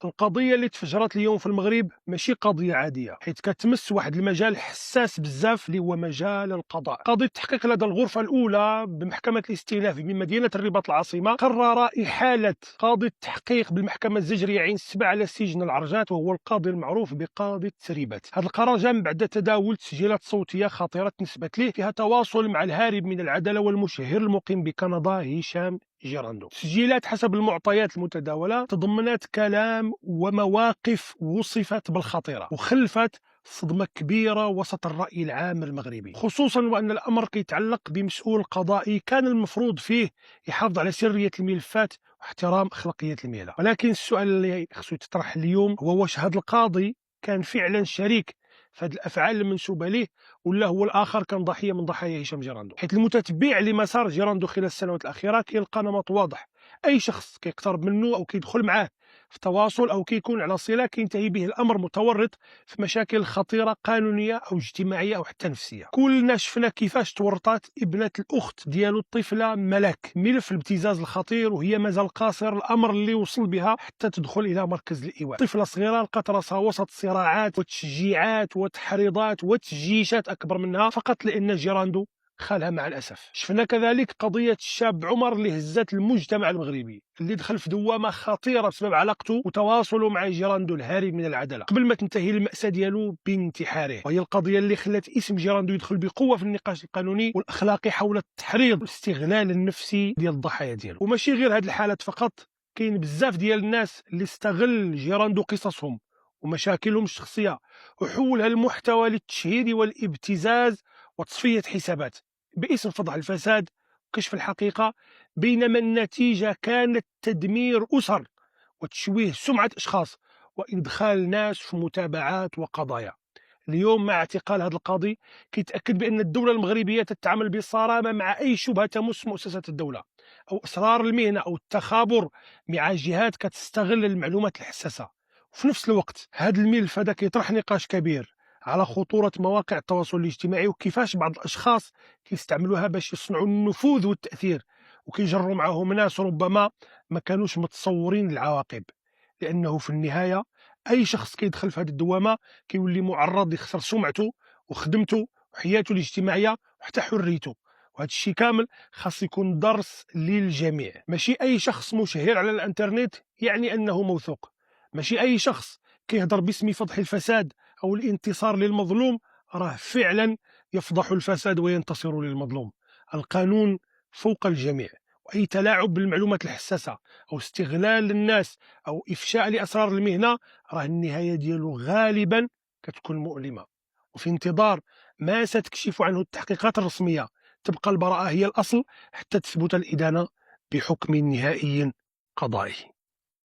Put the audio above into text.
القضية اللي تفجرت اليوم في المغرب ماشي قضية عادية، حيت كتمس واحد المجال حساس بزاف اللي هو مجال القضاء. قاضي التحقيق لدى الغرفة الأولى بمحكمة الاستئناف بمدينة الرباط العاصمة قرر إحالة قاضي التحقيق بالمحكمة الزجرية عين السبع على سجن العرجات، وهو القاضي المعروف بقاضي التسريبات. هذا القرار جاء بعد تداول تسجيلات صوتية خطيرة نسبت ليه فيها تواصل مع الهارب من العدالة والمشهر المقيم بكندا هشام جيراندو. تسجيلات حسب المعطيات المتداولة تضمنت كلام ومواقف وصفت بالخطيرة وخلفت صدمة كبيرة وسط الرأي العام المغربي، خصوصا وأن الأمر كيتعلق بمسؤول قضائي كان المفروض فيه يحافظ على سرية الملفات واحترام أخلاقية المهنة. ولكن السؤال اللي خصو يتطرح اليوم هو واش هذا القاضي كان فعلا شريك في هذه الافعال المنسوبه ليه، ولا هو الاخر كان ضحيه من ضحايا هشام جيراندو؟ حيث المتتبع لمسار جيراندو خلال السنوات الاخيره كيلقى نمط واضح: اي شخص كيقترب منه او كيدخل معاه في تواصل او كيكون على صله كينتهي به الامر متورط في مشاكل خطيره قانونيه او اجتماعيه او حتى نفسيه. كلنا شفنا كيفاش تورطات ابنه الاخت ديالو الطفله ملك ملف الابتزاز الخطير وهي مازال قاصر، الامر اللي وصل بها حتى تدخل الى مركز الايواء. طفله صغيره لقات راسها وسط صراعات وتشجيعات وتحريضات وتجيشات اكبر منها فقط لان جيراندو خالها مع الاسف. شفنا كذلك قضيه الشاب عمر اللي هزت المجتمع المغربي، اللي دخل في دوامه خطيره بسبب علاقته وتواصله مع جيراندو الهارب من العداله قبل ما تنتهي الماساه ديالو بانتحاره. وهي القضيه اللي خلات اسم جيراندو يدخل بقوه في النقاش القانوني والاخلاقي حول التحريض والاستغلال النفسي ديال الضحايا ديالو. وماشي غير هذه الحالات فقط، كاين بزاف ديال الناس اللي استغل جيراندو قصصهم ومشاكلهم الشخصيه وحولها المحتوى للتشهير والابتزاز وتصفيه حسابات باسم فضح الفساد وكشف الحقيقة، بينما النتيجة كانت تدمير أسر وتشويه سمعة أشخاص وإدخال ناس في متابعات وقضايا. اليوم مع اعتقال هذا القاضي كيتأكد بأن الدولة المغربية تتعامل بصرامة مع أي شبهة تمس مؤسسات الدولة أو أسرار المهنة أو التخابر مع جهات كتستغل المعلومات الحساسة. وفي نفس الوقت هذا الملف هذا كيطرح نقاش كبير على خطورة مواقع التواصل الاجتماعي وكيفاش بعض الأشخاص كيستعملوها باش يصنعوا النفوذ والتأثير وكيجروا معهم ناس ربما ما كانوش متصورين العواقب. لأنه في النهاية أي شخص كيدخل في هذه الدوامة كيولي معرض يخسر سمعته وخدمته وحياته الاجتماعية وحتى حريته. وهذا الشيء كامل خاص يكون درس للجميع. ماشي أي شخص مشهير على الانترنت يعني أنه موثوق، ماشي أي شخص كيهضر باسم فضح الفساد أو الانتصار للمظلوم راه فعلا يفضح الفساد وينتصر للمظلوم. القانون فوق الجميع، وأي تلاعب بالمعلومات الحساسة أو استغلال الناس أو إفشاء لأسرار المهنة راه النهاية ديالو غالبا كتكون مؤلمة. وفي انتظار ما ستكشف عنه التحقيقات الرسمية تبقى البراءة هي الأصل حتى تثبت الإدانة بحكم نهائي قضائي.